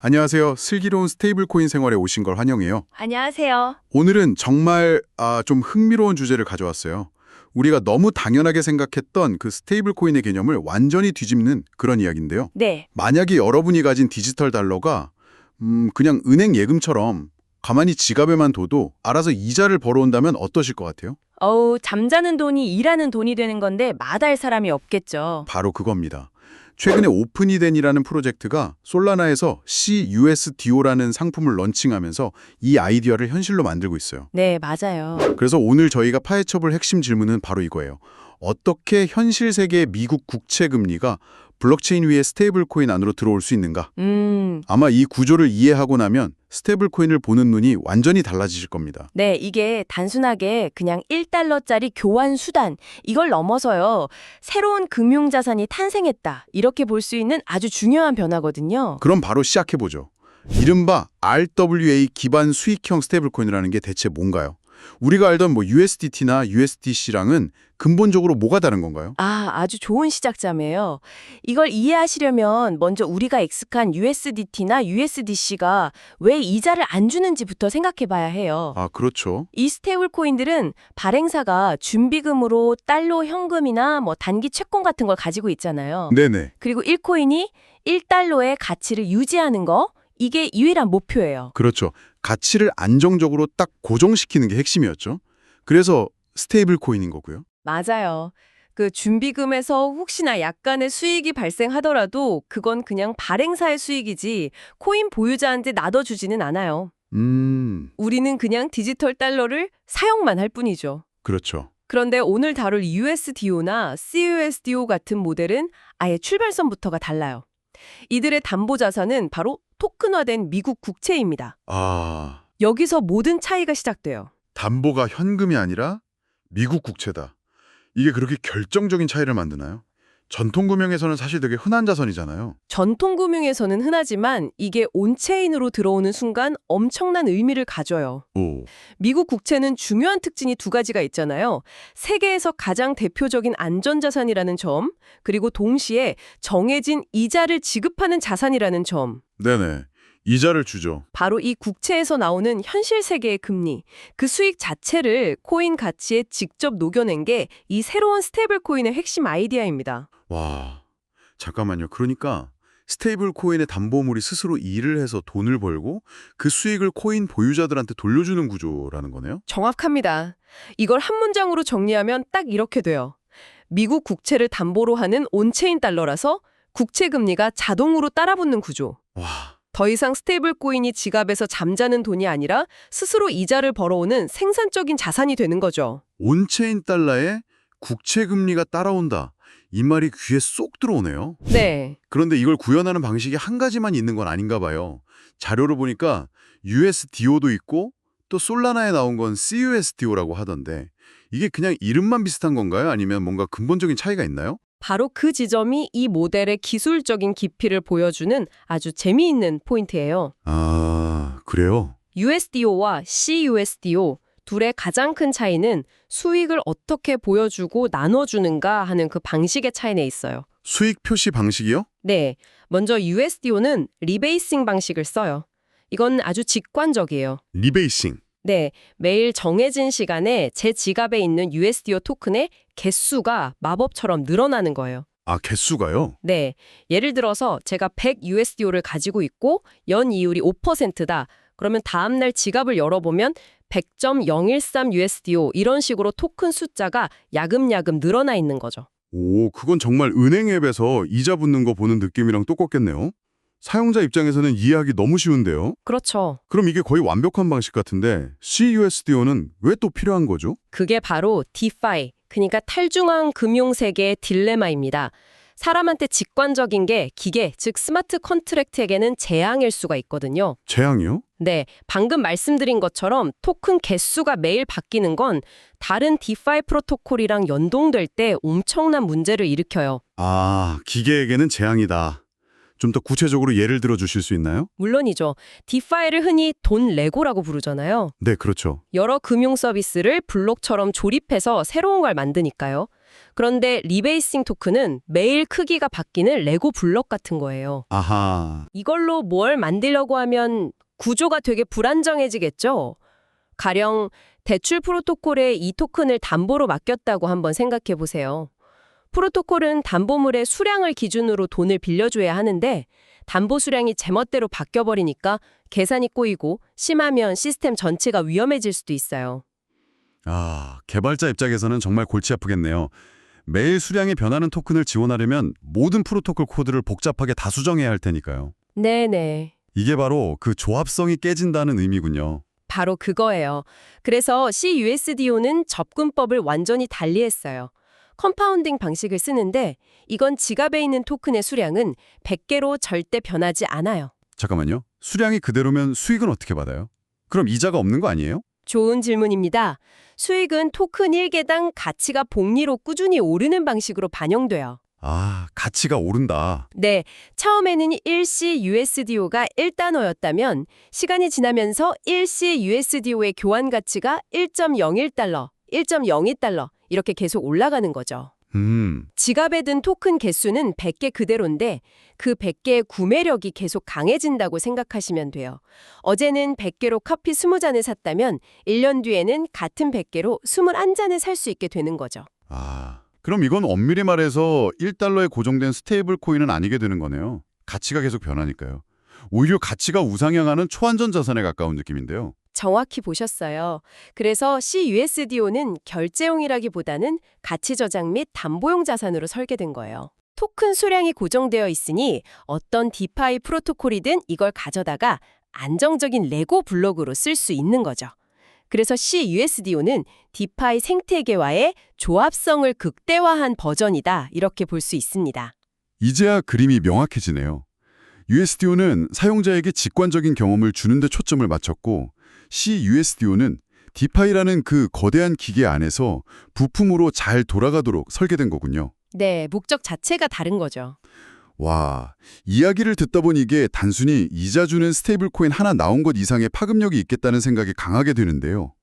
안녕하세요. 슬기로운 스테이블 코인 생활에 오신 걸 환영해요. 안녕하세요. 오늘은 정말 좀 흥미로운 주제를 가져왔어요. 우리가 너무 당연하게 생각했던 그 스테이블 코인의 개념을 완전히 뒤집는 그런 이야기인데요. 네, 만약에 여러분이 가진 디지털 달러가 그냥 은행 예금처럼 가만히 지갑에만 둬도 알아서 이자를 벌어온다면 어떠실 것 같아요? 잠자는 돈이 일하는 돈이 되는 건데 마다할 사람이 없겠죠. 바로 그겁니다. 최근에 오픈이덴이라는 프로젝트가 솔라나에서 CUSDO라는 상품을 런칭하면서 이 아이디어를 현실로 만들고 있어요. 네, 맞아요. 그래서 오늘 저희가 파헤쳐볼 핵심 질문은 바로 이거예요. 어떻게 현실 세계의 미국 국채 금리가 블록체인 위에 스테이블 코인 안으로 들어올 수 있는가? 아마 이 구조를 이해하고 나면 스테이블 코인을 보는 눈이 완전히 달라지실 겁니다. 네, 이게 단순하게 그냥 1달러짜리 교환 수단, 이걸 넘어서요. 새로운 금융자산이 탄생했다. 이렇게 볼 수 있는 아주 중요한 변화거든요. 그럼 바로 시작해보죠. 이른바 RWA 기반 수익형 스테이블 코인이라는 게 대체 뭔가요? 우리가 알던 USDT나 USDC랑은 근본적으로 뭐가 다른 건가요? 아주 좋은 시작점이에요. 이걸 이해하시려면 먼저 우리가 익숙한 USDT나 USDC가 왜 이자를 안 주는지부터 생각해 봐야 해요. 그렇죠. 이 스테이블 코인들은 발행사가 준비금으로 달러 현금이나 단기 채권 같은 걸 가지고 있잖아요. 네네. 그리고 1코인이 1달러의 가치를 유지하는 거, 이게 유일한 목표예요. 그렇죠. 가치를 안정적으로 딱 고정시키는 게 핵심이었죠. 그래서 스테이블 코인인 거고요. 맞아요. 그 준비금에서 혹시나 약간의 수익이 발생하더라도 그건 그냥 발행사의 수익이지 코인 보유자한테 놔둬주지는 않아요. 우리는 그냥 디지털 달러를 사용만 할 뿐이죠. 그렇죠. 그런데 오늘 다룰 USDO나 CUSDO 같은 모델은 아예 출발선부터가 달라요. 이들의 담보자산은 바로 토큰화된 미국 국채입니다. 여기서 모든 차이가 시작돼요. 담보가 현금이 아니라 미국 국채다. 이게 그렇게 결정적인 차이를 만드나요? 전통금융에서는 사실 되게 흔한 자산이잖아요. 전통금융에서는 흔하지만 이게 온체인으로 들어오는 순간 엄청난 의미를 가져요. 미국 국채는 중요한 특징이 두 가지가 있잖아요. 세계에서 가장 대표적인 안전자산이라는 점, 그리고 동시에 정해진 이자를 지급하는 자산이라는 점. 네네. 이자를 주죠. 바로 이 국채에서 나오는 현실 세계의 금리, 그 수익 자체를 코인 가치에 직접 녹여낸 게 이 새로운 스테이블 코인의 핵심 아이디어입니다. 와, 잠깐만요. 그러니까 스테이블 코인의 담보물이 스스로 일을 해서 돈을 벌고 그 수익을 코인 보유자들한테 돌려주는 구조라는 거네요? 정확합니다. 이걸 한 문장으로 정리하면 딱 이렇게 돼요. 미국 국채를 담보로 하는 온체인 달러라서 국채 금리가 자동으로 따라붙는 구조. 와, 더 이상 스테이블 코인이 지갑에서 잠자는 돈이 아니라 스스로 이자를 벌어오는 생산적인 자산이 되는 거죠. 온체인 달러에 국채 금리가 따라온다. 이 말이 귀에 쏙 들어오네요. 네. 그런데 이걸 구현하는 방식이 한 가지만 있는 건 아닌가 봐요. 자료를 보니까 USDO도 있고 또 솔라나에 나온 건 CUSDO라고 하던데 이게 그냥 이름만 비슷한 건가요? 아니면 뭔가 근본적인 차이가 있나요? 바로 그 지점이 이 모델의 기술적인 깊이를 보여주는 아주 재미있는 포인트예요. 그래요? USDO와 CUSDO 둘의 가장 큰 차이는 수익을 어떻게 보여주고 나눠주는가 하는 그 방식의 차이에 있어요. 수익 표시 방식이요? 네, 먼저 USDO는 리베이싱 방식을 써요. 이건 아주 직관적이에요. 리베이싱. 네, 매일 정해진 시간에 제 지갑에 있는 USDO 토큰의 개수가 마법처럼 늘어나는 거예요. 개수가요? 네, 예를 들어서 제가 100 USDO를 가지고 있고 연 이율이 5%다. 그러면 다음날 지갑을 열어보면 100.013 USDO 이런 식으로 토큰 숫자가 야금야금 늘어나 있는 거죠. 오, 그건 정말 은행 앱에서 이자 붙는 거 보는 느낌이랑 똑같겠네요. 사용자 입장에서는 이해하기 너무 쉬운데요. 그렇죠. 그럼 이게 거의 완벽한 방식 같은데 CUSDO는 왜 또 필요한 거죠? 그게 바로 DeFi, 그러니까 탈중앙 금융세계의 딜레마입니다. 사람한테 직관적인 게 기계, 즉 스마트 컨트랙트에게는 재앙일 수가 있거든요. 재앙이요? 네, 방금 말씀드린 것처럼 토큰 개수가 매일 바뀌는 건 다른 디파이 프로토콜이랑 연동될 때 엄청난 문제를 일으켜요. 기계에게는 재앙이다. 좀 더 구체적으로 예를 들어 주실 수 있나요? 물론이죠. 디파이를 흔히 돈 레고라고 부르잖아요. 네, 그렇죠. 여러 금융 서비스를 블록처럼 조립해서 새로운 걸 만드니까요. 그런데 리베이싱 토큰은 매일 크기가 바뀌는 레고 블럭 같은 거예요. 아하. 이걸로 뭘 만들려고 하면 구조가 되게 불안정해지겠죠? 가령 대출 프로토콜에 이 토큰을 담보로 맡겼다고 한번 생각해 보세요. 프로토콜은 담보물의 수량을 기준으로 돈을 빌려줘야 하는데 담보 수량이 제멋대로 바뀌어버리니까 계산이 꼬이고 심하면 시스템 전체가 위험해질 수도 있어요. 아, 개발자 입장에서는 정말 골치 아프겠네요. 매일 수량이 변하는 토큰을 지원하려면 모든 프로토콜 코드를 복잡하게 다 수정해야 할 테니까요. 네네. 이게 바로 그 조합성이 깨진다는 의미군요. 바로 그거예요. 그래서 CUSDO는 접근법을 완전히 달리했어요. 컴파운딩 방식을 쓰는데 이건 지갑에 있는 토큰의 수량은 100개로 절대 변하지 않아요. 잠깐만요. 수량이 그대로면 수익은 어떻게 받아요? 그럼 이자가 없는 거 아니에요? 좋은 질문입니다. 수익은 토큰 1개당 가치가 복리로 꾸준히 오르는 방식으로 반영돼요. 아, 가치가 오른다. 네, 처음에는 1C USDO가 1단어였다면 시간이 지나면서 1C USDO의 교환 가치가 1.01달러, 1.02달러 이렇게 계속 올라가는 거죠. 지갑에 든 토큰 개수는 100개 그대로인데 그 100개의 구매력이 계속 강해진다고 생각하시면 돼요. 어제는 100개로 커피 20잔을 샀다면 1년 뒤에는 같은 100개로 21잔을 살 수 있게 되는 거죠. 아, 그럼 이건 엄밀히 말해서 1달러에 고정된 스테이블 코인은 아니게 되는 거네요. 가치가 계속 변하니까요. 오히려 가치가 우상향하는 초안전 자산에 가까운 느낌인데요. 정확히 보셨어요. 그래서 CUSDO는 결제용이라기보다는 가치 저장 및 담보용 자산으로 설계된 거예요. 토큰 수량이 고정되어 있으니 어떤 디파이 프로토콜이든 이걸 가져다가 안정적인 레고 블록으로 쓸 수 있는 거죠. 그래서 CUSDO는 디파이 생태계와의 조합성을 극대화한 버전이다 이렇게 볼 수 있습니다. 이제야 그림이 명확해지네요. USDO는 사용자에게 직관적인 경험을 주는 데 초점을 맞췄고 CUSDO는 디파이라는 그 거대한 기계 안에서 부품으로 잘 돌아가도록 설계된 거군요. 네, 목적 자체가 다른 거죠. 와, 이야기를 듣다 보니 이게 단순히 이자 주는 스테이블 코인 하나 나온 것 이상의 파급력이 있겠다는 생각이 강하게 되는데요.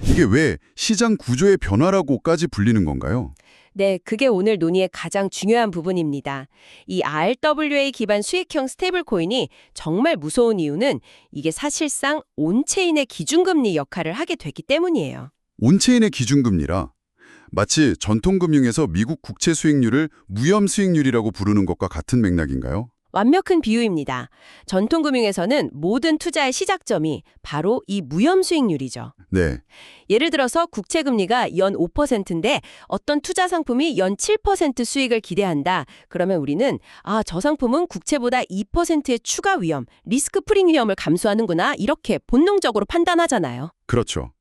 이게 왜 시장 구조의 변화라고까지 불리는 건가요? 네, 그게 오늘 논의의 가장 중요한 부분입니다. 이 RWA 기반 수익형 스테이블 코인이 정말 무서운 이유는 이게 사실상 온체인의 기준금리 역할을 하게 됐기 때문이에요. 온체인의 기준금리라 마치 전통금융에서 미국 국채 수익률을 무염 수익률이라고 부르는 것과 같은 맥락인가요? 완벽한 비유입니다. 전통금융에서는 모든 투자의 시작점이 바로 이 무염 수익률이죠. 네. 예를 들어서 국채금리가 연 5%인데 어떤 투자 상품이 연 7% 수익을 기대한다. 그러면 우리는 저 상품은 국채보다 2%의 추가 위험, 리스크 프리미엄을 감수하는구나 이렇게 본능적으로 판단하잖아요. 그렇죠.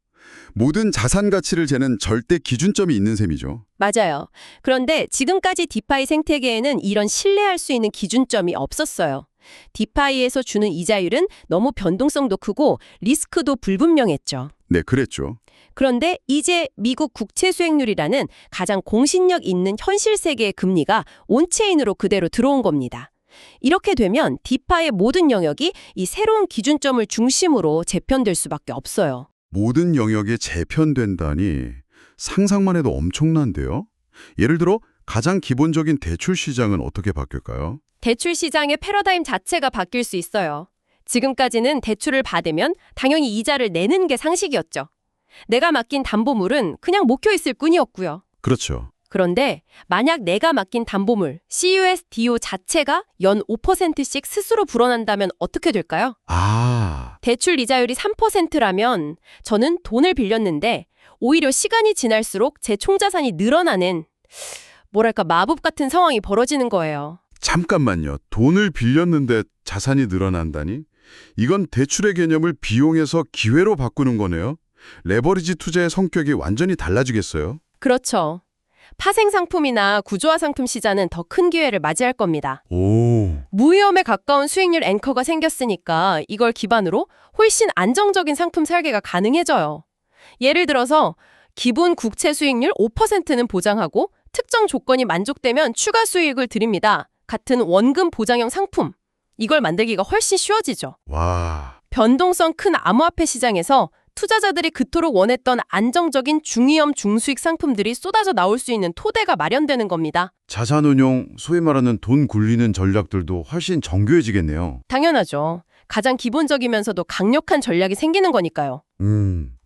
모든 자산 가치를 재는 절대 기준점이 있는 셈이죠. 맞아요. 그런데 지금까지 디파이 생태계에는 이런 신뢰할 수 있는 기준점이 없었어요. 디파이에서 주는 이자율은 너무 변동성도 크고 리스크도 불분명했죠. 네, 그랬죠. 그런데 이제 미국 국채 수익률이라는 가장 공신력 있는 현실 세계의 금리가 온체인으로 그대로 들어온 겁니다. 이렇게 되면 디파이의 모든 영역이 이 새로운 기준점을 중심으로 재편될 수밖에 없어요. 모든 영역에 재편된다니 상상만 해도 엄청난데요? 예를 들어 가장 기본적인 대출 시장은 어떻게 바뀔까요? 대출 시장의 패러다임 자체가 바뀔 수 있어요. 지금까지는 대출을 받으면 당연히 이자를 내는 게 상식이었죠. 내가 맡긴 담보물은 그냥 묵혀 있을 뿐이었고요. 그렇죠. 그런데 만약 내가 맡긴 담보물, CUSDO 자체가 연 5%씩 스스로 불어난다면 어떻게 될까요? 대출 이자율이 3%라면 저는 돈을 빌렸는데 오히려 시간이 지날수록 제 총자산이 늘어나는 마법 같은 상황이 벌어지는 거예요. 잠깐만요. 돈을 빌렸는데 자산이 늘어난다니? 이건 대출의 개념을 비용에서 기회로 바꾸는 거네요. 레버리지 투자의 성격이 완전히 달라지겠어요? 그렇죠. 파생 상품이나 구조화 상품 시장은 더 큰 기회를 맞이할 겁니다. 무위험에 가까운 수익률 앵커가 생겼으니까 이걸 기반으로 훨씬 안정적인 상품 설계가 가능해져요. 예를 들어서 기본 국채 수익률 5%는 보장하고 특정 조건이 만족되면 추가 수익을 드립니다. 같은 원금 보장형 상품. 이걸 만들기가 훨씬 쉬워지죠. 와. 변동성 큰 암호화폐 시장에서 투자자들이 그토록 원했던 안정적인 중위험 중수익 상품들이 쏟아져 나올 수 있는 토대가 마련되는 겁니다. 자산운용, 소위 말하는 돈 굴리는 전략들도 훨씬 정교해지겠네요. 당연하죠. 가장 기본적이면서도 강력한 전략이 생기는 거니까요.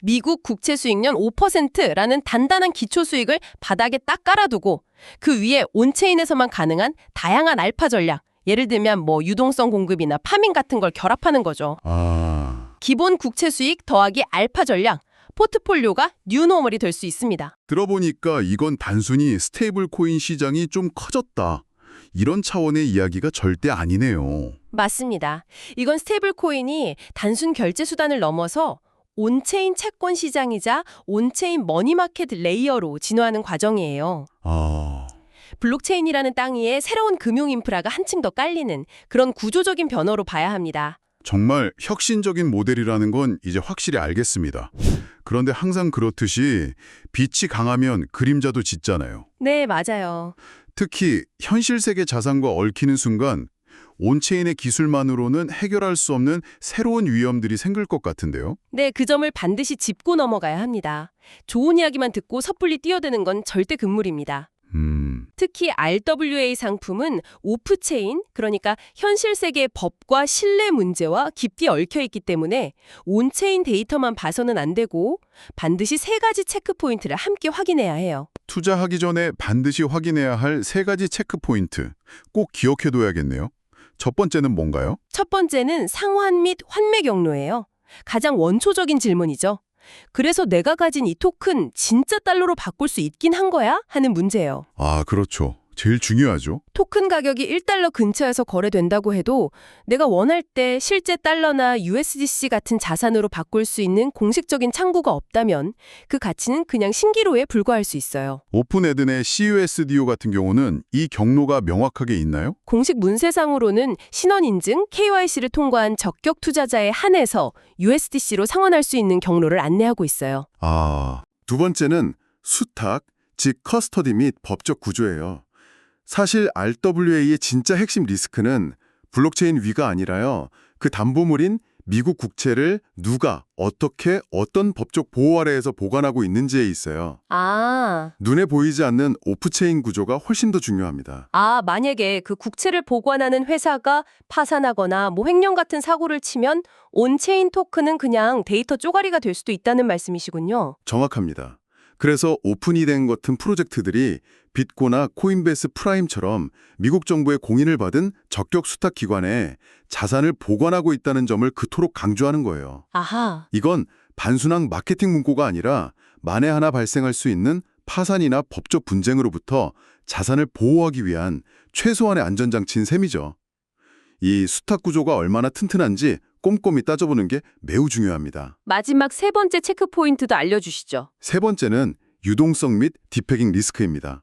미국 국채 수익률 5%라는 단단한 기초 수익을 바닥에 딱 깔아두고 그 위에 온체인에서만 가능한 다양한 알파 전략, 예를 들면 유동성 공급이나 파밍 같은 걸 결합하는 거죠. 기본 국채 수익 더하기 알파 전략, 포트폴리오가 뉴노멀이 될 수 있습니다. 들어보니까 이건 단순히 스테이블 코인 시장이 좀 커졌다, 이런 차원의 이야기가 절대 아니네요. 맞습니다. 이건 스테이블 코인이 단순 결제 수단을 넘어서 온체인 채권 시장이자 온체인 머니마켓 레이어로 진화하는 과정이에요. 블록체인이라는 땅 위에 새로운 금융 인프라가 한층 더 깔리는 그런 구조적인 변화로 봐야 합니다. 정말 혁신적인 모델이라는 건 이제 확실히 알겠습니다. 그런데 항상 그렇듯이 빛이 강하면 그림자도 짙잖아요. 네, 맞아요. 특히 현실 세계 자산과 얽히는 순간 온체인의 기술만으로는 해결할 수 없는 새로운 위험들이 생길 것 같은데요. 네, 그 점을 반드시 짚고 넘어가야 합니다. 좋은 이야기만 듣고 섣불리 뛰어드는 건 절대 금물입니다. 특히 RWA 상품은 오프체인, 그러니까 현실 세계의 법과 신뢰 문제와 깊이 얽혀 있기 때문에 온체인 데이터만 봐서는 안 되고 반드시 3가지 체크 포인트를 함께 확인해야 해요. 투자하기 전에 반드시 확인해야 할 3가지 체크 포인트, 꼭 기억해둬야겠네요. 첫 번째는 뭔가요? 첫 번째는 상환 및 환매 경로예요. 가장 원초적인 질문이죠. 그래서 내가 가진 이 토큰 진짜 달러로 바꿀 수 있긴 한 거야? 하는 문제예요. 그렇죠. 제일 중요하죠. 토큰 가격이 1달러 근처에서 거래된다고 해도 내가 원할 때 실제 달러나 USDC 같은 자산으로 바꿀 수 있는 공식적인 창구가 없다면 그 가치는 그냥 신기루에 불과할 수 있어요. 오픈에든의 CUSDO 같은 경우는 이 경로가 명확하게 있나요? 공식 문세상으로는 신원인증, KYC를 통과한 적격 투자자에 한해서 USDC로 상환할 수 있는 경로를 안내하고 있어요. 두 번째는 수탁, 즉 커스터디 및 법적 구조예요. 사실 RWA의 진짜 핵심 리스크는 블록체인 위가 아니라요, 그 담보물인 미국 국채를 누가, 어떻게, 어떤 법적 보호 아래에서 보관하고 있는지에 있어요. 눈에 보이지 않는 오프체인 구조가 훨씬 더 중요합니다. 만약에 그 국채를 보관하는 회사가 파산하거나 횡령 같은 사고를 치면 온체인 토큰은 그냥 데이터 쪼가리가 될 수도 있다는 말씀이시군요. 정확합니다. 그래서 오픈이 된 같은 프로젝트들이 빗고나 코인베이스 프라임처럼 미국 정부의 공인을 받은 적격 수탁 기관에 자산을 보관하고 있다는 점을 그토록 강조하는 거예요. 이건 단순한 마케팅 문구가 아니라 만에 하나 발생할 수 있는 파산이나 법적 분쟁으로부터 자산을 보호하기 위한 최소한의 안전장치인 셈이죠. 이 수탁 구조가 얼마나 튼튼한지 꼼꼼히 따져보는 게 매우 중요합니다. 마지막 3번째 체크 포인트도 알려주시죠. 세 번째는 유동성 및 디패깅 리스크입니다.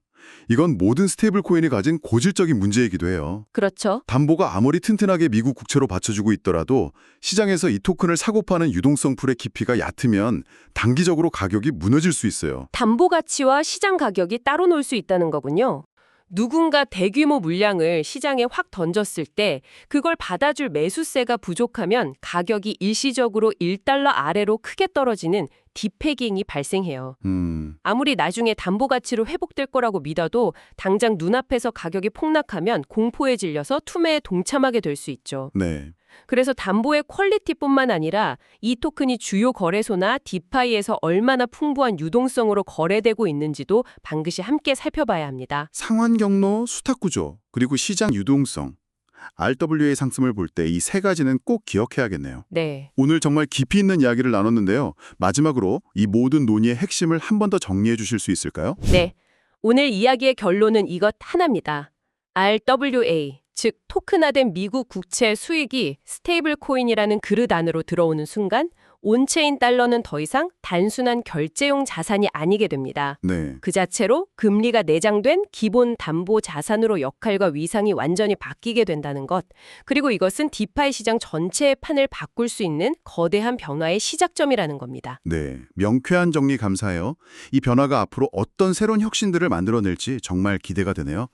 이건 모든 스테이블 코인이 가진 고질적인 문제이기도 해요. 그렇죠. 담보가 아무리 튼튼하게 미국 국채로 받쳐주고 있더라도 시장에서 이 토큰을 사고 파는 유동성 풀의 깊이가 얕으면 단기적으로 가격이 무너질 수 있어요. 담보 가치와 시장 가격이 따로 놀 수 있다는 거군요. 누군가 대규모 물량을 시장에 확 던졌을 때 그걸 받아줄 매수세가 부족하면 가격이 일시적으로 1달러 아래로 크게 떨어지는 디패깅이 발생해요. 아무리 나중에 담보 가치로 회복될 거라고 믿어도 당장 눈앞에서 가격이 폭락하면 공포에 질려서 투매에 동참하게 될 수 있죠. 네. 그래서 담보의 퀄리티뿐만 아니라 이 토큰이 주요 거래소나 디파이에서 얼마나 풍부한 유동성으로 거래되고 있는지도 반드시 함께 살펴봐야 합니다. 상환 경로, 수탁 구조, 그리고 시장 유동성. RWA 상승을 볼 때 이 3가지는 꼭 기억해야겠네요. 네. 오늘 정말 깊이 있는 이야기를 나눴는데요. 마지막으로 이 모든 논의의 핵심을 한 번 더 정리해 주실 수 있을까요? 네. 오늘 이야기의 결론은 이것 하나입니다. RWA, 즉 토큰화된 미국 국채 수익이 스테이블 코인이라는 그릇 안으로 들어오는 순간 온체인 달러는 더 이상 단순한 결제용 자산이 아니게 됩니다. 네. 그 자체로 금리가 내장된 기본 담보 자산으로 역할과 위상이 완전히 바뀌게 된다는 것. 그리고 이것은 디파이 시장 전체의 판을 바꿀 수 있는 거대한 변화의 시작점이라는 겁니다. 네. 명쾌한 정리 감사해요. 이 변화가 앞으로 어떤 새로운 혁신들을 만들어낼지 정말 기대가 되네요.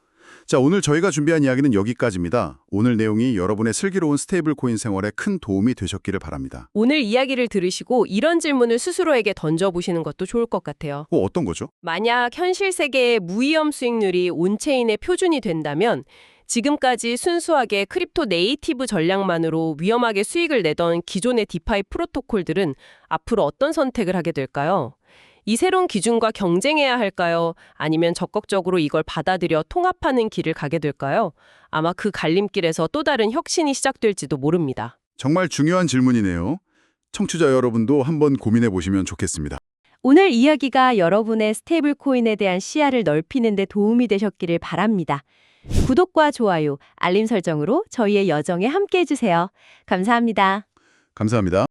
자, 오늘 저희가 준비한 이야기는 여기까지입니다. 오늘 내용이 여러분의 슬기로운 스테이블 코인 생활에 큰 도움이 되셨기를 바랍니다. 오늘 이야기를 들으시고 이런 질문을 스스로에게 던져보시는 것도 좋을 것 같아요. 어떤 거죠? 만약 현실 세계의 무위험 수익률이 온체인의 표준이 된다면 지금까지 순수하게 크립토 네이티브 전략만으로 위험하게 수익을 내던 기존의 디파이 프로토콜들은 앞으로 어떤 선택을 하게 될까요? 이 새로운 기준과 경쟁해야 할까요? 아니면 적극적으로 이걸 받아들여 통합하는 길을 가게 될까요? 아마 그 갈림길에서 또 다른 혁신이 시작될지도 모릅니다. 정말 중요한 질문이네요. 청취자 여러분도 한번 고민해 보시면 좋겠습니다. 오늘 이야기가 여러분의 스테이블 코인에 대한 시야를 넓히는 데 도움이 되셨기를 바랍니다. 구독과 좋아요, 알림 설정으로 저희의 여정에 함께해 주세요. 감사합니다. 감사합니다.